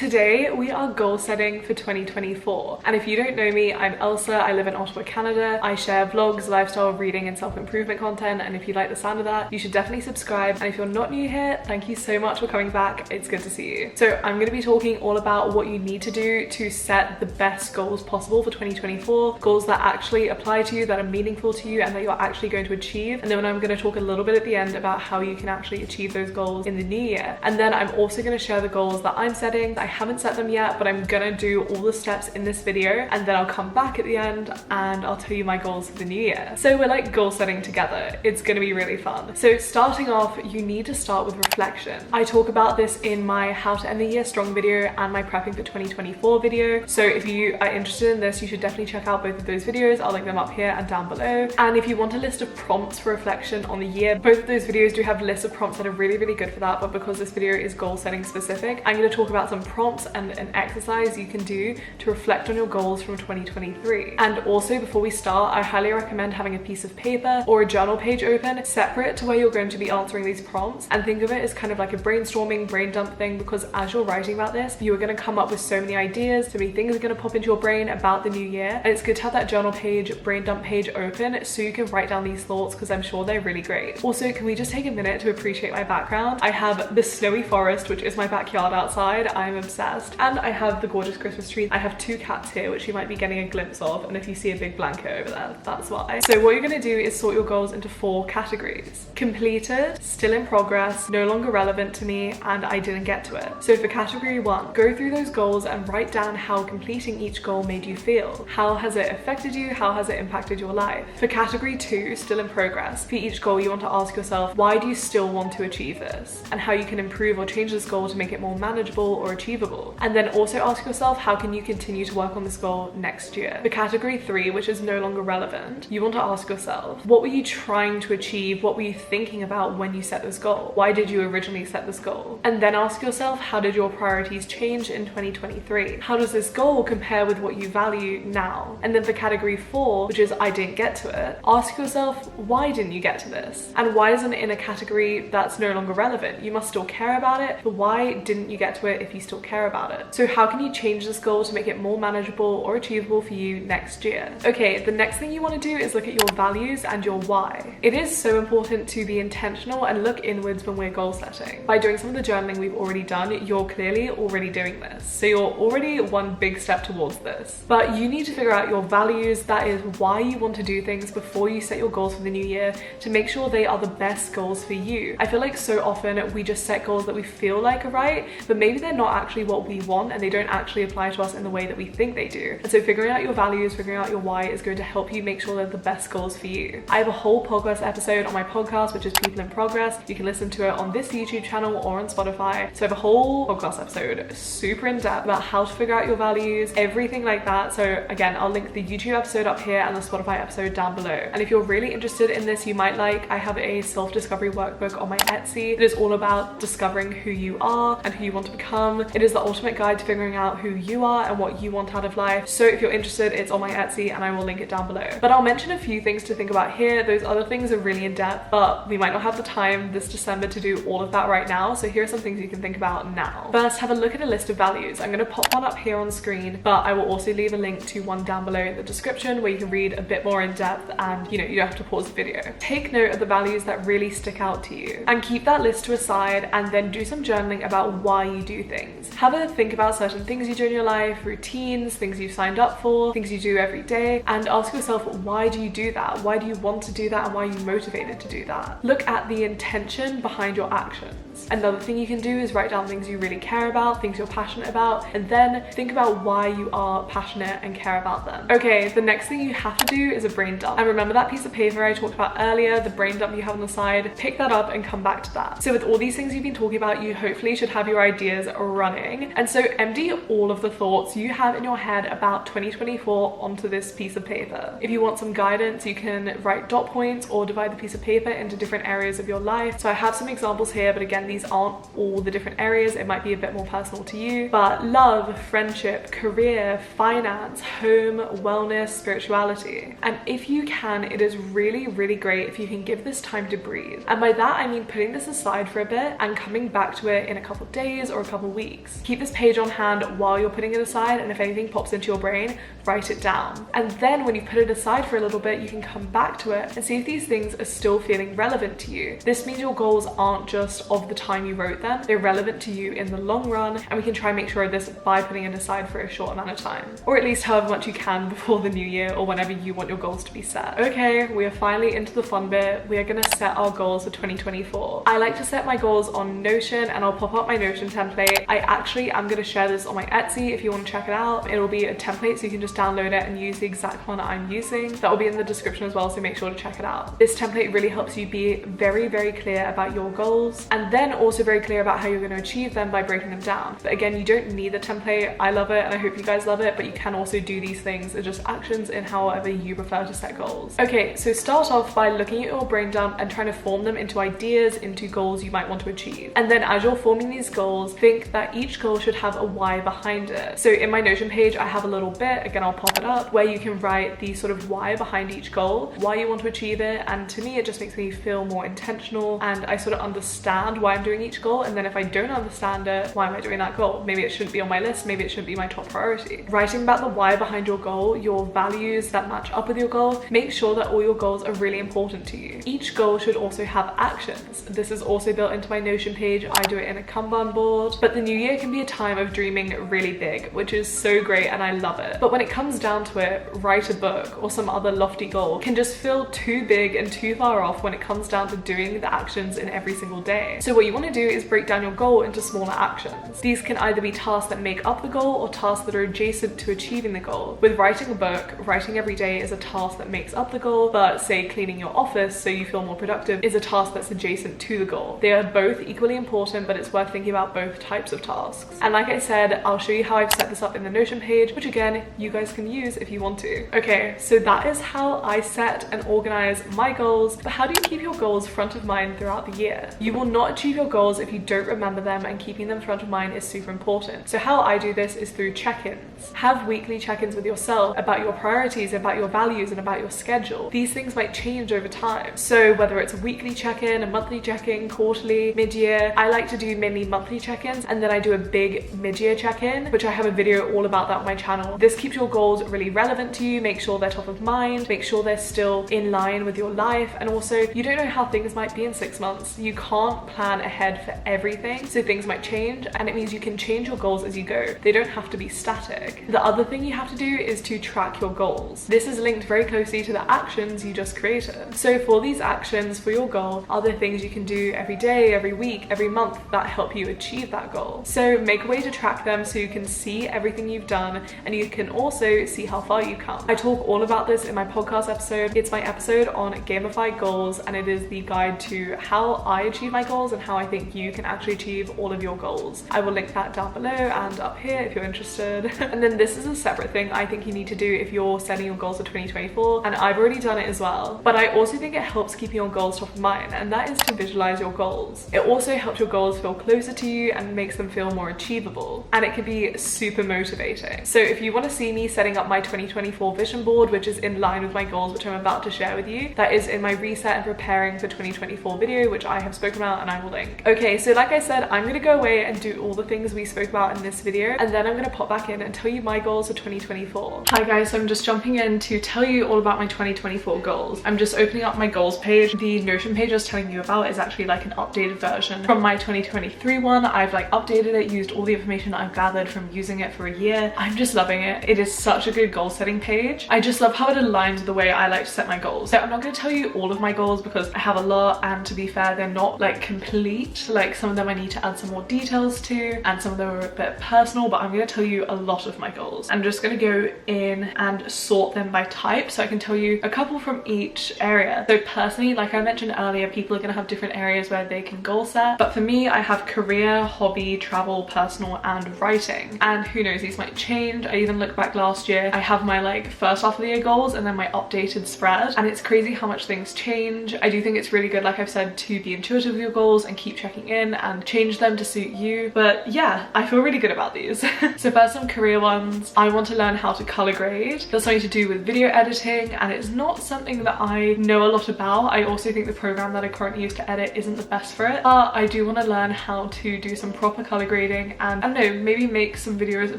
Today we are goal setting for 2024, and if you don't know me, I'm Elsa. I live in Ottawa, Canada. I share vlogs, lifestyle, reading and self-improvement content, and if you like the sound of that, you should definitely subscribe. And if you're not new here, thank you so much for coming back. It's good to see you. So I'm going to be talking all about what you need to do to set the best goals possible for 2024, goals that actually apply to you, that are meaningful to you, and that you're actually going to achieve. And then I'm going to talk a little bit at the end about how you can actually achieve those goals in the new year. And then I'm also going to share the goals that I'm setting. I haven't set them yet, but I'm gonna do all the steps in this video, and then I'll come back at the end and I'll tell you my goals for the new year. So we're like goal setting together. It's gonna be really fun. So starting off, you need to start with reflection. I talk about this in my how to end the year strong video and my prepping for 2024 video. So if you are interested in this, you should definitely check out both of those videos. I'll link them up here and down below. And if you want a list of prompts for reflection on the year, both of those videos do have lists of prompts that are really, really good for that. But because this video is goal setting specific, I'm gonna talk about some prompts and an exercise you can do to reflect on your goals from 2023. And also, before we start, I highly recommend having a piece of paper or a journal page open separate to where you're going to be answering these prompts, and think of it as kind of like a brainstorming brain dump thing, because as you're writing about this, you are going to come up with so many ideas, so many things are going to pop into your brain about the new year, and it's good to have that journal page, brain dump page open so you can write down these thoughts, because I'm sure they're really great. Also, can we just take a minute to appreciate my background? I have the snowy forest, which is my backyard outside. I'm obsessed. And I have the gorgeous Christmas tree. I have two cats here, which you might be getting a glimpse of, and if you see a big blanket over there, that's why. So what you're going to do is sort your goals into 4 categories: completed, still in progress, no longer relevant to me, and I didn't get to it. So for category 1, go through those goals and write down how completing each goal made you feel. How has it affected you? How has it impacted your life? For category 2, still in progress, for each goal you want to ask yourself, why do you still want to achieve this? And how you can improve or change this goal to make it more manageable or achievable. And then also ask yourself, how can you continue to work on this goal next year? For category 3, which is no longer relevant, you want to ask yourself, what were you trying to achieve? What were you thinking about when you set this goal? Why did you originally set this goal? And then ask yourself, how did your priorities change in 2023? How does this goal compare with what you value now? And then for category 4, which is I didn't get to it, ask yourself, why didn't you get to this? And why isn't it in a category that's no longer relevant? You must still care about it, but why didn't you get to it if you still care about it? So how can you change this goal to make it more manageable or achievable for you next year? Okay, the next thing you want to do is look at your values and your why. It is so important to be intentional and look inwards when we're goal setting. By doing some of the journaling we've already done, you're clearly already doing this. So you're already one big step towards this. But you need to figure out your values, that is why you want to do things, before you set your goals for the new year, to make sure they are the best goals for you. I feel like so often we just set goals that we feel like are right, but maybe they're not actually what we want and they don't actually apply to us in the way that we think they do. And so figuring out your values, figuring out your why is going to help you make sure they're the best goals for you. I have a whole progress episode on my podcast, which is People in Progress. You can listen to it on this YouTube channel or on Spotify. So I have a whole podcast episode super in depth about how to figure out your values, everything like that. So again, I'll link the YouTube episode up here and the Spotify episode down below. And if you're really interested in this, you might like, I have a self-discovery workbook on my Etsy. It is all about discovering who you are and who you want to become. It is the ultimate guide to figuring out who you are and what you want out of life. So if you're interested, it's on my Etsy and I will link it down below. But I'll mention a few things to think about here. Those other things are really in depth, but we might not have the time this December to do all of that right now. So here are some things you can think about now. First, have a look at a list of values. I'm going to pop one up here on screen, but I will also leave a link to one down below in the description where you can read a bit more in depth, and you don't have to pause the video. Take note of the values that really stick out to you and keep that list to a side, and then do some journaling about why you do things. Have a think about certain things you do in your life, routines, things you've signed up for, things you do every day, and ask yourself, why do you do that? Why do you want to do that, and why are you motivated to do that? Look at the intention behind your actions. Another thing you can do is write down things you really care about, things you're passionate about, and then think about why you are passionate and care about them. Okay, the next thing you have to do is a brain dump. And remember that piece of paper I talked about earlier, the brain dump you have on the side? Pick that up and come back to that. So with all these things you've been talking about, you hopefully should have your ideas running. And so empty all of the thoughts you have in your head about 2024 onto this piece of paper. If you want some guidance, you can write dot points or divide the piece of paper into different areas of your life. So I have some examples here, but again, these aren't all the different areas, it might be a bit more personal to you, but love, friendship, career, finance, home, wellness, spirituality. And if you can, it is really, really great if you can give this time to breathe. And by that, I mean putting this aside for a bit and coming back to it in a couple of days or a couple of weeks. Keep this page on hand while you're putting it aside, and if anything pops into your brain, write it down. And then when you put it aside for a little bit, you can come back to it and see if these things are still feeling relevant to you. This means your goals aren't just of the time you wrote them, they're relevant to you in the long run, and we can try and make sure of this by putting it aside for a short amount of time, or at least however much you can before the new year or whenever you want your goals to be set. Okay, we are finally into the fun bit. We are gonna set our goals for 2024. I like to set my goals on Notion, and I'll pop up my Notion template. I actually am gonna share this on my Etsy if you want to check it out. It'll be a template so you can just download it and use the exact one that I'm using. That will be in the description as well, so make sure to check it out. This template really helps you be very, very clear about your goals, and then also very clear about how you're going to achieve them by breaking them down. But again, you don't need the template. I love it and I hope you guys love it, but you can also do these things as just actions in however you prefer to set goals. Okay, so start off by looking at your brain dump and trying to form them into ideas, into goals you might want to achieve. And then as you're forming these goals, think that each goal should have a why behind it. So in my Notion page, I have a little bit, again, I'll pop it up, where you can write the sort of why behind each goal, why you want to achieve it. And to me, it just makes me feel more intentional, and I sort of understand why I'm doing each goal. And then if I don't understand it, why am I doing that goal? Maybe it shouldn't be on my list, maybe it shouldn't be my top priority. Writing about the why behind your goal, your values that match up with your goal, make sure that all your goals are really important to you. Each goal should also have actions. This is also built into my Notion page. I do it in a Kanban board. But the new year can be a time of dreaming really big, which is so great and I love it. But when it comes down to it, write a book or some other lofty goal can just feel too big and too far off when it comes down to doing the actions in every single day. So what you want to do is break down your goal into smaller actions. These can either be tasks that make up the goal or tasks that are adjacent to achieving the goal. With writing a book, writing every day is a task that makes up the goal, but say cleaning your office so you feel more productive is a task that's adjacent to the goal. They are both equally important, but it's worth thinking about both types of tasks. And like I said, I'll show you how I've set this up in the Notion page, which again, you guys can use if you want to. Okay, so that is how I set and organize my goals, but how do you keep your goals front of mind throughout the year? You will not achieve your goals if you don't remember them, and keeping them front of mind is super important. So how I do this is through check-ins. Have weekly check-ins with yourself about your priorities, about your values, and about your schedule. These things might change over time. So whether it's a weekly check-in, a monthly check-in, quarterly, mid-year, I like to do mainly monthly check-ins, and then I do a big mid-year check-in, which I have a video all about that on my channel. This keeps your goals really relevant to you, make sure they're top of mind, make sure they're still in line with your life, and also you don't know how things might be in 6 months. You can't plan ahead for everything, so things might change, and it means you can change your goals as you go. They don't have to be static. The other thing you have to do is to track your goals. This is linked very closely to the actions you just created. So for these actions for your goal are the things you can do every day, every week, every month that help you achieve that goal. So make a way to track them so you can see everything you've done, and you can also see how far you come. I talk all about this in my podcast episode. It's my episode on gamified goals, and it is the guide to how I achieve my goals and how I think you can actually achieve all of your goals. I will link that down below and up here if you're interested. And then this is a separate thing I think you need to do if you're setting your goals for 2024, and I've already done it as well. But I also think it helps keeping your goals top of mind, and that is to visualize your goals. It also helps your goals feel closer to you and makes them feel more achievable, and it can be super motivating. So if you want to see me setting up my 2024 vision board, which is in line with my goals, which I'm about to share with you, that is in my reset and preparing for 2024 video, which I have spoken about and I will link. Okay, so like I said, I'm gonna go away and do all the things we spoke about in this video, and then I'm gonna pop back in and tell you my goals for 2024. Hi guys, so I'm just jumping in to tell you all about my 2024 goals. I'm just opening up my goals page. The Notion page I was telling you about is actually like an updated version from my 2023 one. I've like updated it, used all the information I've gathered from using it for a year. I'm just loving it. It is such a good goal setting page. I just love how it aligns with the way I like to set my goals. So I'm not going to tell you all of my goals because I have a lot, and to be fair, they're not like complete. Like some of them I need to add some more details to, and some of them are a bit personal, but I'm going to tell you a lot of my goals. I'm just going to go in and sort them by type so I can tell you a couple from each area. So personally, like I mentioned earlier, people are going to have different areas where they can goal set, but for me, I have career, hobby, travel, personal, and writing. And who knows, these might change. I even look back last year, I have my like first half of the year goals and then my updated spread, and it's crazy how much things change. I do think it's really good, like I've said, to be intuitive with your goals and keep checking in and change them to suit you. But yeah, I feel really good about these. So first, some career ones. I want to learn how to color grade. That's something to do with video editing, and it's not something that I know a lot about. I also think the program that I currently use to edit isn't the best for it, but I do want to learn how to do some proper color grading and, I don't know, maybe make some videos a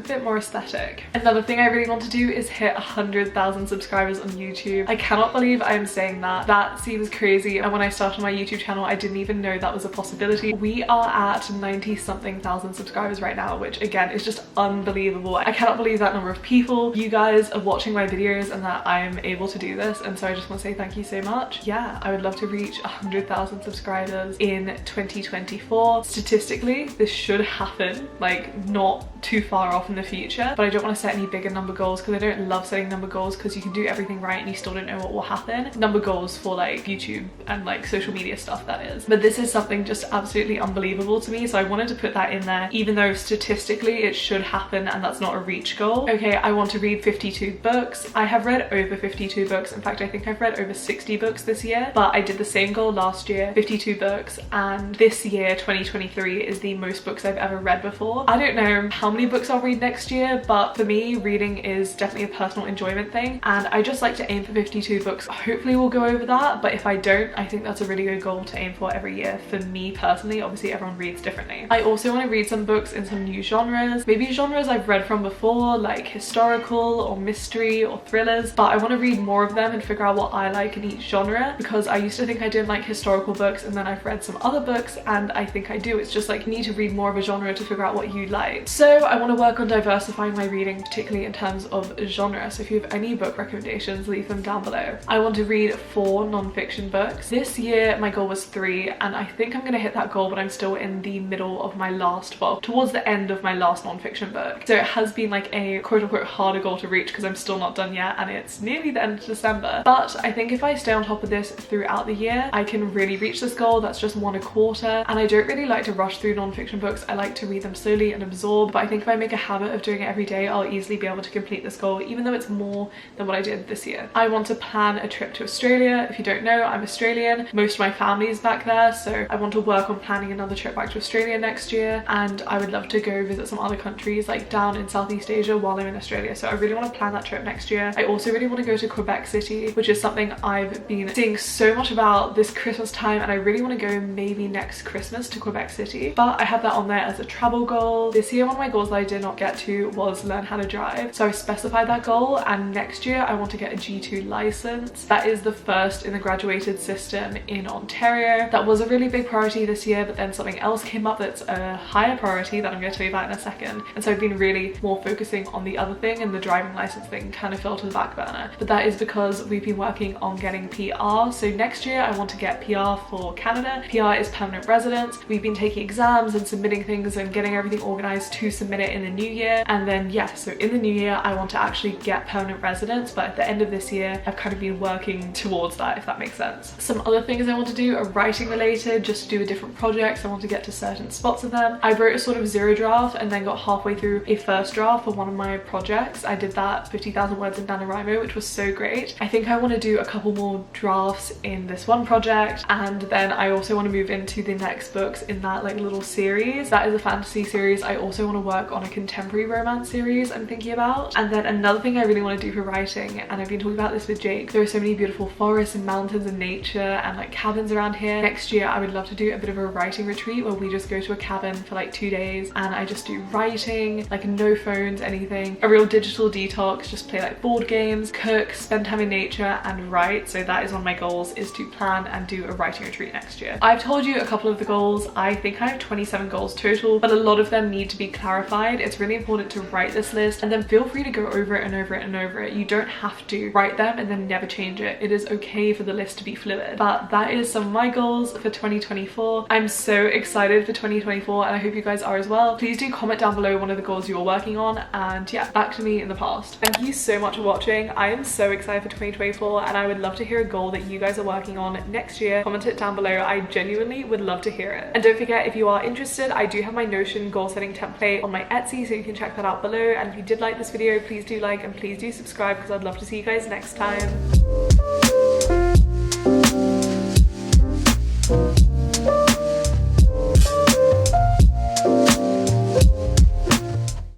bit more aesthetic. Another thing I really want to do is hit 100,000 subscribers on YouTube. I cannot believe I am saying that. That seems crazy, and when I started my YouTube channel I didn't even know that was a possibility. We are at 90 something thousand subscribers right now, which again is just unbelievable. I cannot believe that number of people, you guys, are watching my videos and that I am able to do this, and so I just want to say thank you so much. Yeah, I would love to reach 100,000 subscribers in 2024. Statistically, this should happen, like not too far off in the future, but I don't want to set any bigger number goals because I don't love setting number goals because you can do everything right and you still don't know what will happen. Number goals for like YouTube and like social media stuff, that is. But this is something just absolutely unbelievable to me, so I wanted to put that in there, even though statistically it should happen and that's not a reach goal. Okay, I want to read 52 books. I have read over 52 books. In fact, I think I've read over 60 books this year, but I did the same goal last year, 52 books, and this year, 2023, is the most books I've ever read before. I don't know how many books I'll read next year, but for me, reading is definitely a personal enjoyment thing, and I just like to aim for 52 books. Hopefully we'll go over that, but if I don't, I think that's a really good goal to aim for every year for me personally. Obviously everyone reads differently. I also want to read some books in some new genres, maybe genres I've read from before, like historical or mystery or thrillers, but I want to read more of them and figure out what I like in each genre, because I used to think I didn't like historical books, and then I've read some other books and I think I do. It's just like you need to read more of a genre to figure out what you like. So I want to work on diversifying my reading, particularly in terms of genre, so if you have any book recommendations, leave them down below. I want to read 4 non-fiction books. This year my goal was 3, and I think I'm gonna hit that goal, but I'm still in the middle of my last, well, towards the end of my last non-fiction book, so it has been like a quote-unquote harder goal to reach because I'm still not done yet and it's nearly the end of December. But I think if I stay on top of this throughout the year, I can really reach this goal. That's just 1 a quarter, and I don't really like to rush through non-fiction books. I like to read them slowly and absorb, but I think if I make a habit of doing it every day, I'll easily be able to complete this goal, even though it's more than what I did this year. I want to plan a trip to Australia. If you don't know, I'm Australian. Most of my family is back there, so I want to work on planning another trip back to Australia next year, and I would love to go visit some other countries like down in Southeast Asia while I'm in Australia, so I really want to plan that trip next year. I also really want to go to Quebec City, which is something I've been seeing so much about this Christmas time, and I really want to go maybe next Christmas to Quebec City, but I have that on there as a travel goal. This year one of my goals that I did not get to was learn how to drive, so I specified that goal, and next year I want to get a G2 license. That is the first in the graduated system in Ontario. That was a really big priority this year, but then something else came up that's a higher priority that I'm going to tell you about in a second, and so I've been really more focusing on the other thing, and the driving license thing kind of fell to the back burner. But that is because we've been working on getting PR, so next year I want to get PR for Canada. PR is permanent residence. We've been taking exams and submitting things and getting everything organized to submit it in the new year, and then yeah, so in the new year I want to actually get permanent residence, but at the end of this year I've kind of been working towards that, if that makes sense. Some other things I want to do are writing related, just to do with different projects. I want to get to certain spots of them. I wrote a sort of 0 draft and then got halfway through a first draft for one of my projects. I did that 50,000 words in NaNoWriMo, which was so great. I think I want to do a couple more drafts in this one project, and then I also want to move into the next books in that like little series. That is a fantasy series. I also want to work on a contemporary romance series I'm thinking about. And then another thing I really want to do for writing, and I've been talking about this with Jake, there are so many beautiful forests and mountains and nature and like cabins around here. Next year I would love to do a bit of a writing retreat where we just go to a cabin for like 2 days and I just do writing, like no phones, anything, a real digital detox, just play like board games, cook, spend time in nature and write. So that is one of my goals, is to plan and do a writing retreat next year. I've told you a couple of the goals. I think I have 27 goals total, but a lot of them need to be clarified. It's really important to write this list and then feel free to go over it and over it and over it. You don't have to write them and then never change it. It is okay for the list to be fluid. But that is some of my goals for 2024. I'm so excited for 2024 and I hope you guys are as well. Please do comment down below one of the goals you're working on, and yeah, back to me in the past. Thank you so much for watching. I am so excited for 2024 and I would love to hear a goal that you guys are working on next year. Comment it down below. I genuinely would love to hear it. And don't forget, if you are interested, I do have my Notion goal setting template on my Etsy, so you can check that out below. And if you did like this video, please do like and please do subscribe, because I'd love to see you guys next time.